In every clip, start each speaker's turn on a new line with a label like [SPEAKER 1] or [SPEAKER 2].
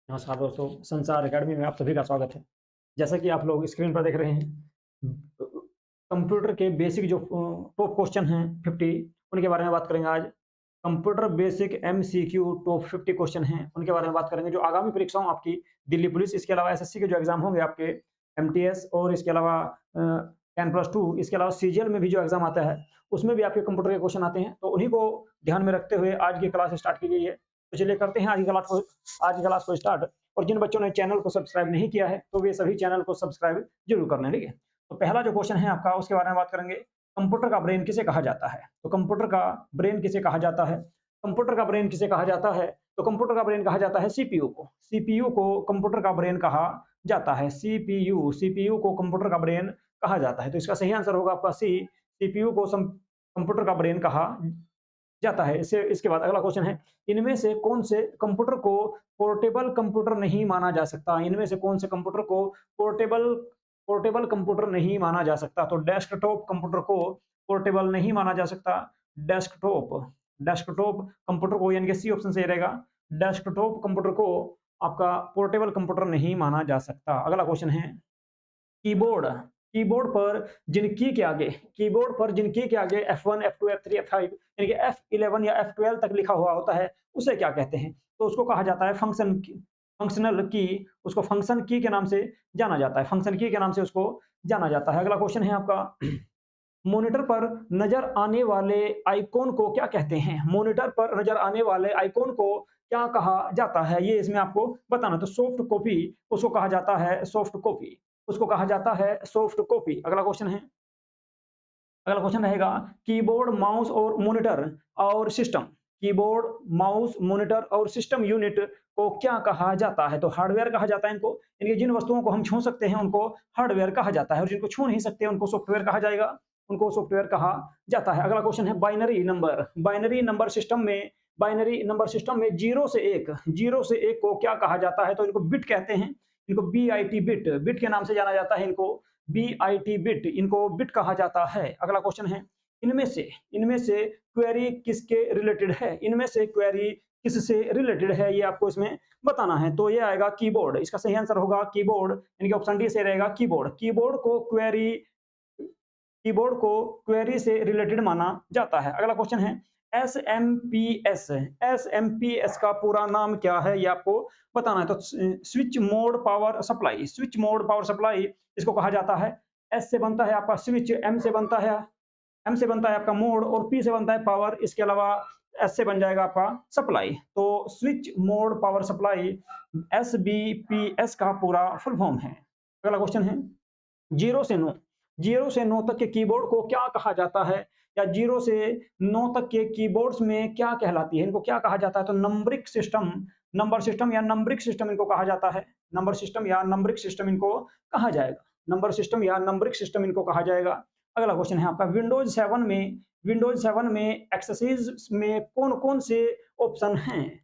[SPEAKER 1] नमस्कार दोस्तों, संसार अकेडमी में आप सभी का स्वागत है। जैसा कि आप लोग स्क्रीन पर देख रहे हैं, कंप्यूटर के बेसिक जो टॉप क्वेश्चन हैं 50, उनके बारे में बात करेंगे आज। Computer basic MCQ top 50 question हैं, उनके बारे में बात करेंगे, जो आगामी परीक्षाओं आपकी दिल्ली पुलिस, इसके अलावा एसएससी के जो एग्ज़ाम होंगे आपके एमटीएस, और इसके अलावा 10+2, इसके अलावा सीजीएल में भी जो एग्ज़ाम आता है, उसमें भी आपके कंप्यूटर के क्वेश्चन आते हैं। तो उन्हीं को ध्यान में रखते हुए आज की क्लास स्टार्ट की गई है। तो चलिए करते हैं आज की क्लास को स्टार्ट। और जिन बच्चों ने चैनल को सब्सक्राइब नहीं किया है, तो वे सभी चैनल को सब्सक्राइब जरूर कर लें, ठीक है। तो पहला जो क्वेश्चन है आपका, उसके बारे में बात करेंगे। कंप्यूटर का ब्रेन किसे कहा जाता है? तो कंप्यूटर का ब्रेन किसे कहा जाता है? कंप्यूटर का ब्रेन किसे कहा जाता है? तो कंप्यूटर का ब्रेन कहा जाता है सीपीयू को। सीपीयू को कंप्यूटर का ब्रेन कहा जाता है। सीपीयू सीपीयू को कंप्यूटर का ब्रेन कहा जाता है। तो इसका सही आंसर होगा आपका सी, सीपीयू को कंप्यूटर का ब्रेन कहा जाता है। इससे इसके बाद अगला क्वेश्चन है, इनमें से कौन से कंप्यूटर को पोर्टेबल कंप्यूटर नहीं माना जा सकता? इनमें से कौन से कंप्यूटर को पोर्टेबल पोर्टेबल कंप्यूटर नहीं माना जा सकता? तो डेस्कटॉप कंप्यूटर को पोर्टेबल नहीं माना जा सकता। डेस्कटॉप डेस्कटॉप कंप्यूटर को, यानी कि सी ऑप्शन सही रहेगा। डेस्कटॉप कंप्यूटर को आपका पोर्टेबल कंप्यूटर नहीं माना जा सकता। अगला क्वेश्चन है, कीबोर्ड कीबोर्ड पर जिन की के आगे F1 F2 F3 F5 यानी कि F11 या F12 तक लिखा हुआ होता है, उसे क्या कहते हैं? तो उसको कहा जाता है फंक्शनल की। उसको फंक्शन की के नाम से जाना जाता है। फंक्शन की के नाम से उसको जाना जाता है। अगला क्वेश्चन है आपका, मॉनिटर पर नजर आने वाले आइकॉन को क्या कहते हैं? मॉनिटर पर नजर आने वाले आइकॉन को क्या कहा जाता है? ये इसमें आपको बताना। तो सॉफ्ट कॉपी उसको कहा जाता है। सॉफ्ट कॉपी उसको कहा जाता है सॉफ्ट कॉपी। अगला क्वेश्चन रहेगा, कीबोर्ड माउस और मॉनिटर और सिस्टम कीबोर्ड माउस मॉनिटर और सिस्टम यूनिट को क्या कहा जाता है? तो हार्डवेयर कहा जाता है इनको। यानी जिन वस्तुओं को हम छू सकते हैं उनको हार्डवेयर कहा जाता है, और जिनको छू नहीं सकते उनको सॉफ्टवेयर कहा जाएगा, उनको सॉफ्टवेयर कहा जाता है। अगला क्वेश्चन है, बाइनरी नंबर सिस्टम में जीरो से एक को क्या कहा जाता है? तो इनको बिट कहते हैं। इनको बीआईटी बिट के नाम से जाना जाता है। इनको बीआईटी बिट इनको बिट कहा जाता है। अगला क्वेश्चन है, इनमें से क्वेरी किसके रिलेटेड है? इनमें से क्वेरी किससे रिलेटेड है, ये आपको इसमें बताना है। तो ये आएगा कीबोर्ड। इसका सही आंसर होगा कीबोर्ड, यानी कि ऑप्शन डी से रहेगा कीबोर्ड। कीबोर्ड को क्वेरी से रिलेटेड माना जाता है। अगला क्वेश्चन है, एस एम पी एस का पूरा नाम क्या है? ये आपको बताना है। तो स्विच मोड पावर सप्लाई इसको कहा जाता है। एस से बनता है आपका स्विच, एम से बनता है आपका मोड, और पी से बनता है पावर। इसके अलावा एस से बन जाएगा आपका सप्लाई। तो switch mode power supply SBPS का पूरा फुल फॉर्म है। अगला क्वेश्चन है, जीरो से नौ जीरो से नौ तक के कीबोर्ड को क्या कहा जाता है? या जीरो से नौ तक के कीबोर्ड्स में क्या कहलाती है? इनको क्या कहा जाता है? तो नंबर सिस्टम या नंबरिक सिस्टम इनको कहा जाता है। नंबर सिस्टम या नंबरिक सिस्टम इनको कहा जाएगा। नंबर सिस्टम या नंबरिक सिस्टम इनको कहा जाएगा। अगला क्वेश्चन है आपका, विंडोज 7 में एक्सेसरीज में कौन कौन से ऑप्शन हैं?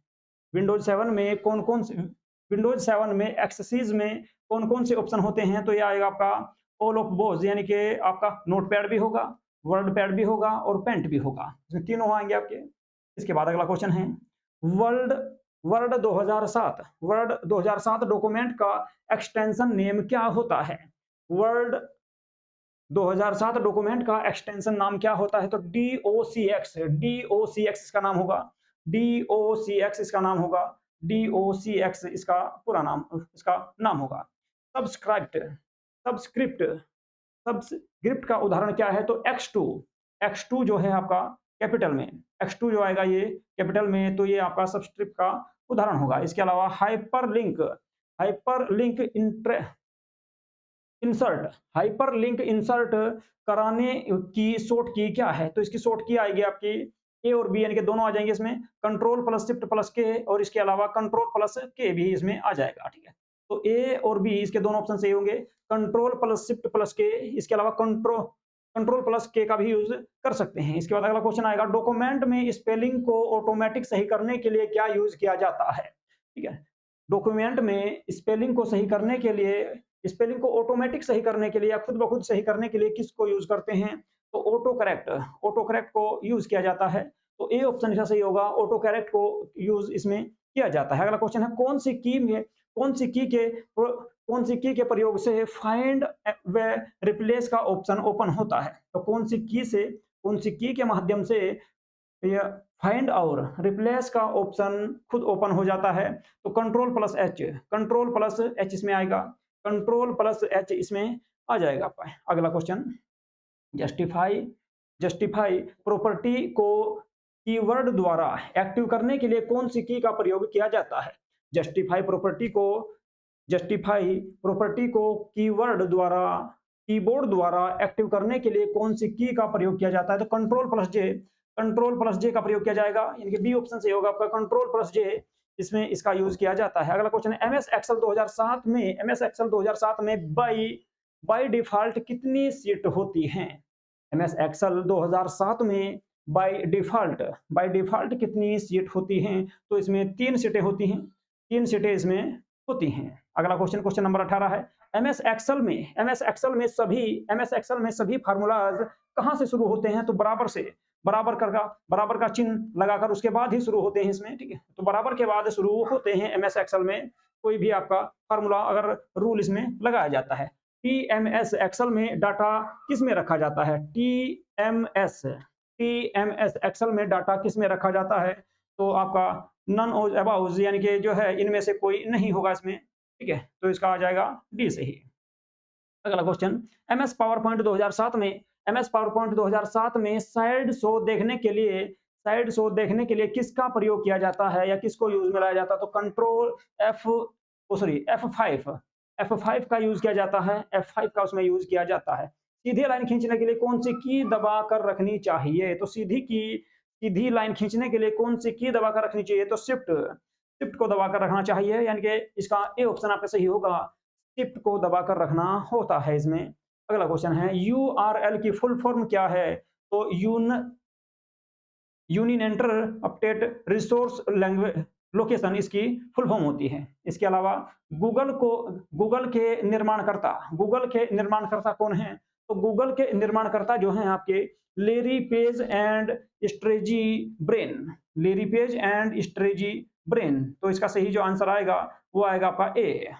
[SPEAKER 1] विंडोज 7 में कौन कौन से विंडोज 7 में एक्सेसरीज में कौन कौन से ऑप्शन होते हैं? तो ये आएगा आपका ऑल ऑफ बोज, यानी कि आपका नोटपैड भी होगा, वर्ड पैड भी होगा, और पेंट भी होगा। इसमें तीनों आएंगे आपके। इसके बाद अगला क्वेश्चन है, वर्ल्ड वर्ड 2007 डॉक्यूमेंट का एक्सटेंशन नेम क्या होता है? वर्ल्ड 2007 डॉक्यूमेंट का एक्सटेंशन नाम क्या होता है? तो DOCX इसका नाम होगा। DOCX इसका नाम होगा। DOCX इसका पूरा नाम, इसका नाम होगा। सब्सक्राइब्ड सब्सक्रिप्ट सब्सक्रिप्ट का उदाहरण क्या है? तो X2 जो है आपका कैपिटल में, X2 जो आएगा ये कैपिटल में, तो ये आपका सब्सक्रिप्ट का उदाहरण होगा। इसके अलावा हाइपरलिंक इंसर्ट कराने की शॉर्ट की क्या है? तो इसकी शॉर्ट की आएगी आपकी ए और बी, यानी कि दोनों आ जाएंगे इसमें। कंट्रोल प्लस शिफ्ट प्लस के, और इसके अलावा कंट्रोल प्लस के भी इसमें आ जाएगा, ठीक है। तो ए और बी इसके दोनों ऑप्शन सही होंगे। कंट्रोल प्लस शिफ्ट प्लस के, इसके अलावा कंट्रोल प्लस के का भी यूज कर सकते हैं। इसके बाद अगला क्वेश्चन आएगा, डॉक्यूमेंट में स्पेलिंग को ऑटोमेटिक सही करने के लिए क्या यूज किया जाता है? ठीक है, डॉक्यूमेंट में स्पेलिंग को ऑटोमेटिक सही करने के लिए या खुद ब खुद सही करने के लिए किसको यूज करते हैं? तो ऑटो करेक्ट को यूज किया जाता है। तो ए ऑप्शन इसका सही होगा, ऑटो करेक्ट को यूज इसमें किया जाता है। अगला क्वेश्चन है कौन सी की के प्रयोग से फाइंड व रिप्लेस का ऑप्शन ओपन होता है। तो कौन सी की के माध्यम से यह फाइंड और रिप्लेस का ऑप्शन खुद ओपन हो जाता है। तो कंट्रोल प्लस एच इसमें आएगा, कंट्रोल प्लस एच इसमें आ जाएगा आपका। अगला क्वेश्चन, जस्टिफाई जस्टिफाई प्रॉपर्टी को कीवर्ड द्वारा एक्टिव करने के लिए कौन सी की का प्रयोग किया जाता है। जस्टिफाई प्रॉपर्टी को कीबोर्ड द्वारा एक्टिव करने के लिए कौन सी की का प्रयोग किया जाता है। तो कंट्रोल प्लस जे का प्रयोग किया जाएगा, यानी कि बी ऑप्शन से होगा आपका कंट्रोल प्लस जे, इसमें इसका यूज किया जाता है। अगला क्वेश्चन है एमएस एक्सेल 2007 में बाय डिफॉल्ट कितनी सीट होती हैं। एमएस एक्सेल 2007 में बाय डिफॉल्ट कितनी सीट होती हैं। तो इसमें 3 सीटें होती हैं, 3 सीटें इसमें होती हैं। अगला क्वेश्चन नंबर 18 है, एमएस एक्सेल में सभी फार्मूलाज कहां से शुरू होते हैं। तो बराबर का चिन्ह लगाकर उसके बाद ही शुरू होते हैं इसमें, ठीक है। तो बराबर के बाद शुरू होते हैं एमएस एक्सेल में कोई भी आपका फार्मूला अगर रूल इसमें लगाया जाता है। टीएमएस एक्सेल में डाटा किस में रखा जाता है। टीएमएस एक्सेल में डाटा किस में रखा जाता है। तो आपका नन ऑफ अबाउट, यानी कि जो है इनमें से कोई नहीं होगा इसमें, ठीक है। तो इसका आ जाएगा डी से ही। अगला क्वेश्चन, एमएस पावर पॉइंट 2007 में साइड शो देखने के लिए किसका प्रयोग किया जाता है या किसको यूज में लाया जाता है। तो कंट्रोल F5 का यूज किया जाता है, F5 का उसमें यूज किया जाता है। सीधी लाइन खींचने के लिए कौन सी की दबा कर रखनी चाहिए। तो सीधी लाइन खींचने के लिए कौन सी की दबा कर रखनी चाहिए। तो शिफ्ट को दबा कर रखना चाहिए, यानी कि इसका ए ऑप्शन आपका सही होगा, शिफ्ट को दबा कर रखना होता है इसमें। अगला क्वेश्चन है, यूआरएल की फुल फॉर्म क्या है। तो यूनिनेंटर अपडेट रिसोर्स लैंग्वेज लोकेशन इसकी फुल फॉर्म होती है। इसके अलावा गूगल के निर्माणकर्ता कौन है। तो गूगल के निर्माणकर्ता जो हैं आपके लेरी पेज एंड स्ट्रेजी ब्रेन। तो इसका सही जो आंसर आएगा वो आएगा आपका ए।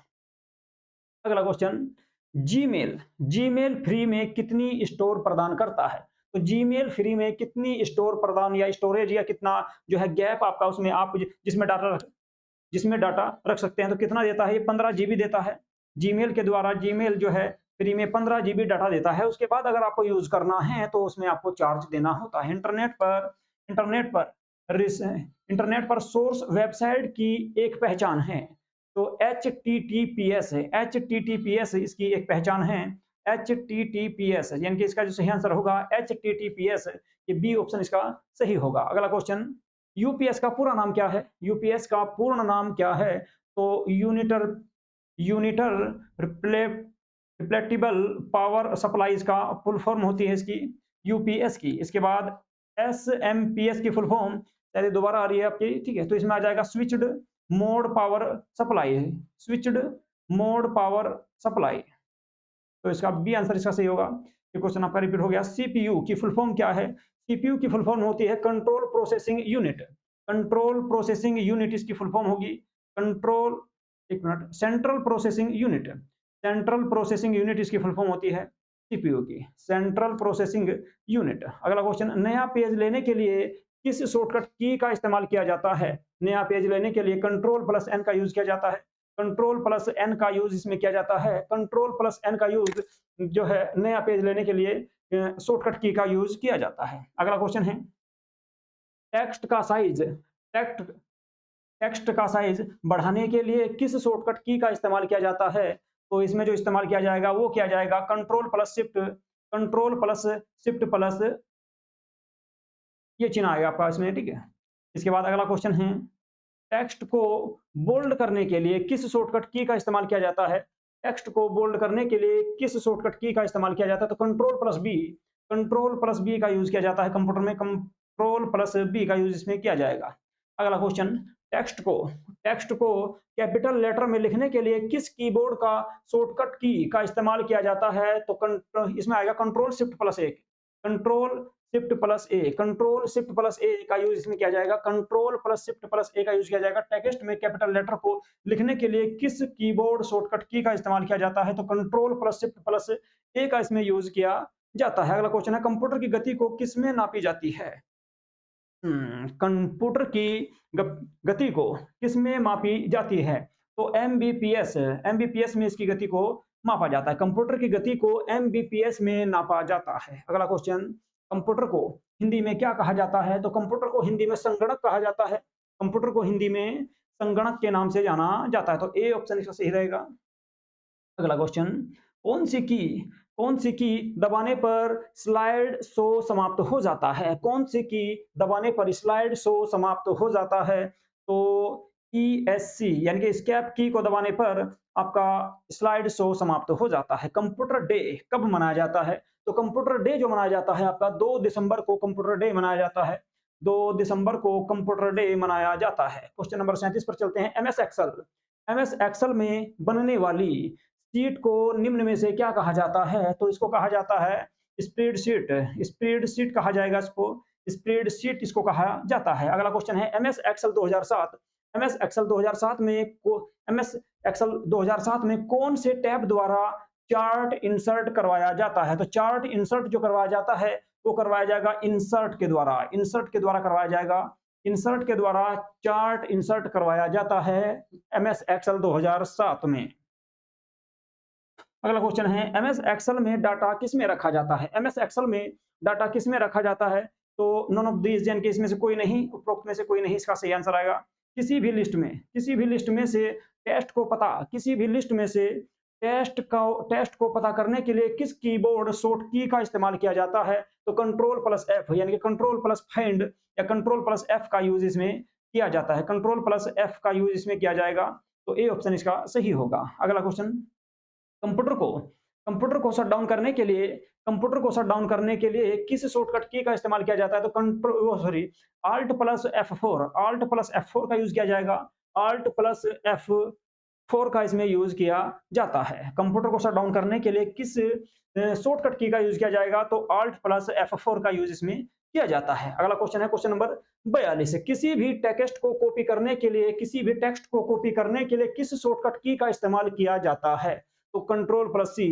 [SPEAKER 1] अगला क्वेश्चन, जीमेल फ्री में कितनी स्टोर प्रदान करता है। तो जीमेल फ्री में कितनी स्टोर प्रदान या स्टोरेज या कितना जो है गैप आपका उसमें आप जिसमें डाटा रख सकते हैं। तो कितना देता है ये 15 जीबी देता है। जीमेल के द्वारा जीमेल जो है फ्री में 15 जीबी डाटा देता है। उसके बाद अगर आपको यूज करना है तो उसमें आपको चार्ज देना होता है। इंटरनेट पर सोर्स वेबसाइट की एक पहचान है। तो HTTPS है, HTTPS इसकी एक पहचान है, HTTPS, यानी कि इसका जो सही आंसर होगा HTTPS, ये बी ऑप्शन इसका सही होगा। अगला क्वेश्चन, यूपीएस का पूरा नाम क्या है। यूपीएस का पूर्ण नाम क्या है। तो यूनिटर रिफ्लेक्टिबल पावर सप्लाईज का फुल फॉर्म होती है इसकी यूपीएस की। इसके बाद SMPS की फुल फॉर्म पहले दोबारा आ रही है आपकी, ठीक है। तो इसमें आ जाएगा स्विच्ड मोड पावर सप्लाई। तो इसका बी आंसर इसका सही होगा। ये क्वेश्चन आपका रिपीट हो गया। सीपीयू की फुल फॉर्म क्या है। सीपीयू की फुल फॉर्म होती है कंट्रोल प्रोसेसिंग यूनिट इसकी फुल फॉर्म होगी सेंट्रल प्रोसेसिंग यूनिट इसकी फुल फॉर्म होती है सीपीयू की, सेंट्रल प्रोसेसिंग यूनिट। अगला क्वेश्चन, नया पेज लेने के लिए किस शॉर्टकट की का इस्तेमाल किया जाता है। नया पेज लेने के लिए कंट्रोल प्लस एन का यूज किया जाता है। कंट्रोल प्लस एन का यूज इसमें किया जाता है। कंट्रोल प्लस एन का यूज जो है नया पेज लेने के लिए शॉर्टकट की का यूज किया जाता है। अगला क्वेश्चन है, टेक्स्ट का साइज बढ़ाने के लिए किस शॉर्टकट की का इस्तेमाल किया जाता है। तो इसमें जो इस्तेमाल किया जाएगा वो किया जाएगा कंट्रोल प्लस शिफ्ट प्लस ये चिन्ह आएगा आपका इसमें, ठीक है। इसके बाद अगला क्वेश्चन है, टेक्स्ट को बोल्ड करने के लिए किस शॉर्टकट की का इस्तेमाल किया जाता है। टेक्स्ट को बोल्ड करने के लिए किस शॉर्टकट की का इस्तेमाल किया जाता है। तो कंट्रोल प्लस बी का यूज किया जाता है कंप्यूटर में, कंट्रोल प्लस बी का यूज इसमें किया जाएगा। अगला क्वेश्चन, टेक्स्ट को कैपिटल लेटर में लिखने के लिए किस कीबोर्ड का शॉर्टकट की का इस्तेमाल किया जाता है। तो इसमें आएगा कंट्रोल शिफ्ट प्लस ए, कंट्रोल शिफ्ट प्लस ए का यूज इसमें किया जाएगा, कंट्रोल प्लस शिफ्ट प्लस ए का यूज किया जाएगा। टेक्स्ट में कैपिटल लेटर को लिखने के लिए किस कीबोर्ड शॉर्टकट की का इस्तेमाल किया जाता है? तो कंट्रोल प्लस शिफ्ट प्लस ए का इसमें यूज किया जाता है। अगला क्वेश्चन है, कंप्यूटर की गति को किसमें नापी जाती है? कंप्यूटर की गति को किसमें मापी जाती है? तो एमबीपीएस, एमबीपीएस में इसकी गति को मापा जाता है। कंप्यूटर की गति को एमबीपीएस में नापा जाता है। अगला क्वेश्चन, कंप्यूटर को हिंदी में क्या कहा जाता है? तो कंप्यूटर को हिंदी में संगणक कहा जाता है। कंप्यूटर को हिंदी में संगणक के नाम से जाना जाता है। तो ए ऑप्शन इसका सही रहेगा। अगला क्वेश्चन, कौन सी की कौन सी की दबाने पर स्लाइड शो समाप्त हो जाता है? कौन सी की दबाने पर स्लाइड शो समाप्त हो जाता है? तो ESC यानी कि एस्केप की को दबाने पर आपका स्लाइड शो समाप्त हो जाता है। कंप्यूटर डे कब मनाया जाता है? तो कंप्यूटर डे जो मनाया जाता है आपका 2 दिसंबर को कंप्यूटर डे मनाया जाता है। 2 दिसंबर को कंप्यूटर डे मनाया जाता है। क्वेश्चन नंबर 37 पर चलते हैं। एमएस एक्सेल, एमएस एक्सेल में बनने वाली शीट को निम्न में से क्या कहा जाता है? तो इसको कहा जाता है स्प्रेडशीट, स्प्रेडशीट कहा जाएगा इसको, स्प्रेडशीट इसको कहा जाता है। अगला क्वेश्चन है, एमएस एक्सेल 2007, एमएस एक्सेल 2007 में एमएस एक्सेल 2007 में कौन से टैब द्वारा चार्ट इंसर्ट करवाया जाता है? तो चार्ट इंसर्ट जो करवाया जाता है वो करवाया जाएगा इंसर्ट के द्वारा, इंसर्ट के द्वारा करवाया जाएगा, इंसर्ट के द्वारा चार्ट इंसर्ट करवाया जाता है एमएस एक्सेल 2007 में। अगला क्वेश्चन है, एमएस एक्सेल में डाटा किस में रखा जाता है? एमएस एक्सेल में डाटा किस में रखा जाता है? तो नॉन ऑफ दीज यानी कि इसमें से कोई नहीं, उपरोक्त में से कोई नहीं इसका सही आंसर आएगा। किसी भी लिस्ट में, किसी भी लिस्ट में से टेस्ट को पता, किसी भी लिस्ट में से टेस्ट को पता करने के लिए किस कीबोर्ड शॉर्ट की का इस्तेमाल किया जाता है? तो कंट्रोल प्लस एफ यानी कि कंट्रोल प्लस फाइंड या कंट्रोल प्लस एफ का यूज इसमें किया जाता है। कंट्रोल प्लस एफ का यूज इसमें किया जाएगा। तो ए ऑप्शन इसका सही होगा। अगला क्वेश्चन, कंप्यूटर को कंप्यूटर को शट डाउन करने के लिए, कंप्यूटर को शट डाउन करने के लिए किस शॉर्टकट की का इस्तेमाल किया जाता है? तो control sorry Alt plus F4, Alt plus F4 का यूज किया जाएगा। Alt प्लस F4 का इसमें यूज किया जाता है। कंप्यूटर को शट डाउन करने के लिए किस शॉर्टकट की का यूज किया जाएगा? तो Alt प्लस F4 का यूज इसमें किया जाता है। अगला क्वेश्चन है क्वेश्चन नंबर 42, किसी भी टेक्स्ट को कॉपी करने के लिए, किसी भी टेक्स्ट को कॉपी करने के लिए किस शॉर्टकट की का इस्तेमाल किया जाता है? तो कंट्रोल प्लस सी,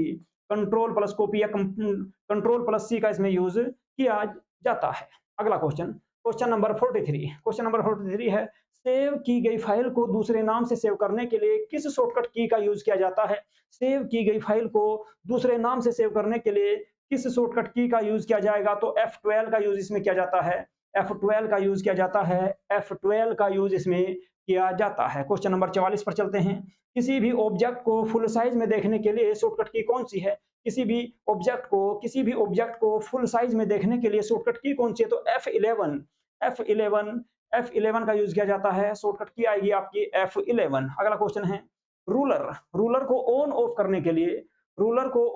[SPEAKER 1] कंट्रोल प्लस कॉपी या कंट्रोल प्लस सी का इसमें यूज किया जाता है। अगला question, question number 43, question number 43 है, सेव की गई फाइल को दूसरे नाम से सेव करने के लिए किस शॉर्टकट की का यूज किया जाता है? सेव की गई फाइल को दूसरे नाम से सेव करने के लिए किस शॉर्टकट की का यूज किया जाएगा? तो F12 का यूज इसमें किया जाता है। F12 का यूज किया जाता है। F12 का यूज इसमें किया जाता है। क्वेश्चन नंबर 44 पर चलते हैं। किसी भी ऑब्जेक्ट को फुल साइज में देखने के लिए शॉर्टकट की कौन सी है? किसी भी ऑब्जेक्ट को फुल साइज में देखने के लिए शॉर्टकट की कौन सी है? तो F11, F11, F11 का यूज किया जाता है। शॉर्टकट की आएगी आपकी F11। अगला क्वेश्चन है, रूलर, रूलर को ऑन ऑफ करने के लिए, रूलर को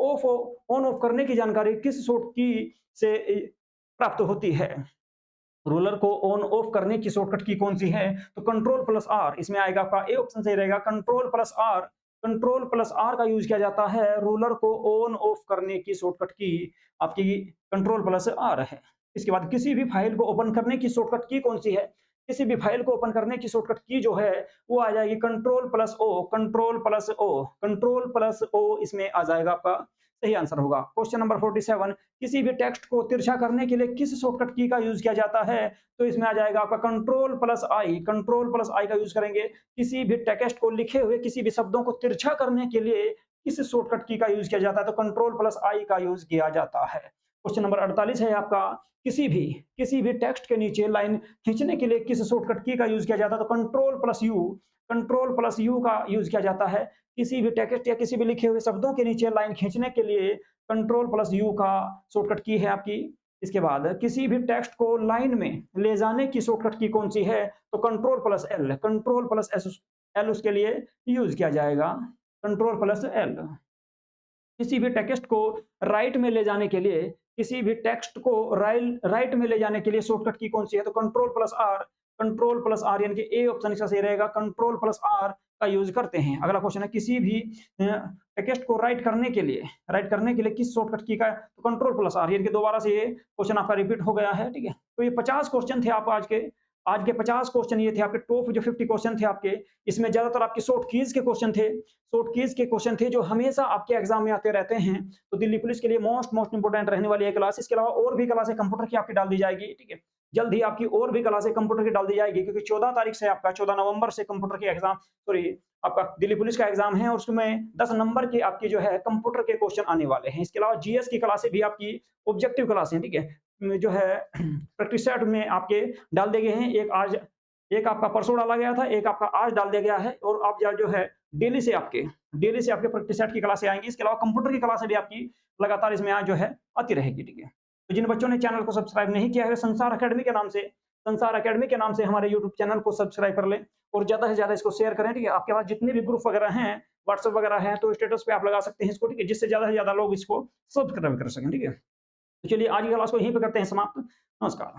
[SPEAKER 1] ऑन ऑफ करने की जानकारी किस शॉर्ट की से प्राप्त होती है? रूलर को ऑन ऑफ करने की शॉर्टकट की कौन सी है? तो कंट्रोल प्लस आर इसमें आएगा आपका, ए ऑप्शन सही रहेगा। Control plus R, control plus R का यूज किया जाता है। रूलर को ऑन ऑफ करने की शॉर्टकट की आपकी कंट्रोल प्लस आर है। इसके बाद किसी भी फाइल को ओपन करने की शॉर्टकट की कौन सी है? किसी भी फाइल को ओपन करने की शॉर्टकट की जो है वो आ जाएगी control plus O, control plus O, control plus O इसमें आ जाएगा आपका सही आंसर होगा। क्वेश्चन नंबर 47, किसी भी टेक्स्ट को तिरछा करने के लिए किस शॉर्टकट की का यूज किया जाता है? तो इसमें आ जाएगा आपका कंट्रोल प्लस आई, कंट्रोल प्लस आई का यूज करेंगे। किसी भी टेक्स्ट को लिखे हुए किसी भी शब्दों को तिरछा करने के लिए किस शॉर्टकट की का यूज किया जाता है? तो कंट्रोल प्लस आई का यूज किया जाता है। क्वेश्चन नंबर 48 है आपका, किसी भी टेक्स्ट के नीचे लाइन खींचने के लिए किस शॉर्टकट की का यूज किया जाता है? तो control plus you, control plus you का यूज किया जाता है। किसी भी टेक्स्ट या किसी भी लिखे हुए शब्दों के नीचे लाइन खींचने के लिए कंट्रोल प्लस यू का शॉर्टकट की है आपकी। इसके बाद किसी भी टेक्स्ट को लाइन में ले जाने की शॉर्टकट की कौन सी है? तो control plus L, control plus L उसके लिए यूज किया जाएगा, कंट्रोल प्लस एल। किसी भी टेक्स्ट को राइट में ले जाने के लिए, किसी भी टेक्स्ट को राइट में ले जाने के लिए शॉर्टकट की कौन सी है? तो control plus R, control plus R यानी कि ए ऑप्शन इसका सही रहेगा। कंट्रोल प्लस आर का यूज करते हैं। अगला क्वेश्चन है किसी भी टेक्स्ट को राइट करने के लिए किस शॉर्टकट की का, तो कंट्रोल प्लस आर। ये दोबारा से ये क्वेश्चन आपका रिपीट हो गया है, ठीक है। तो ये 50 क्वेश्चन थे आप आज के 50 क्वेश्चन ये थे आपके टॉप जो 50 क्वेश्चन थे आपके। इसमें ज्यादातर आपके शॉर्ट कीज के क्वेश्चन थे जो हमेशा आपके एग्जाम में आते रहते हैं। तो दिल्ली पुलिस के लिए मोस्ट इंपोर्टेंट रहने वाली है क्लास। इसके अलावा और भी क्लासें कंप्यूटर की आपकी डाल दी जाएगी, ठीक है। जल्द ही आपकी और भी क्लासें कंप्यूटर की डाल दी जाएगी, क्योंकि 14 तारीख से आपका 14 नवंबर से कंप्यूटर के एग्जाम, सॉरी, आपका दिल्ली पुलिस का एग्जाम है और उसमें 10 नंबर के आपकी जो है कंप्यूटर के क्वेश्चन आने वाले हैं। इसके अलावा जीएस की क्लासें भी आपकी ऑब्जेक्टिव क्लासें, ठीक है, जो है प्रैक्टिस सेट में आपके डाल दिए गए हैं। एक आपका परसों डाला गया था, एक आपका आज डाल दिया गया है। और आप जो है डेली से आपके प्रैक्टिस सेट की क्लासें आएंगी। इसके अलावा कंप्यूटर की क्लासें भी आपकी लगातार इसमें आज जो है आती रहेगी, ठीक है। तो जिन बच्चों ने चैनल को सब्सक्राइब नहीं किया है, संसार अकेडमी के नाम से हमारे यूट्यूब चैनल को सब्सक्राइब कर लें और ज्यादा से ज्यादा इसको शेयर करें, ठीक है। आपके पास जितने भी ग्रुप वगैरह हैं, व्हाट्सएप वगैरह है, तो स्टेटस पे आप लगा सकते हैं इसको, ठीक है, जिससे ज्यादा से ज्यादा लोग इसको सब्सक्राइब कर सकें, ठीक है। तो चलिए आज की क्लास को यहीं पे करते हैं समाप्त। नमस्कार।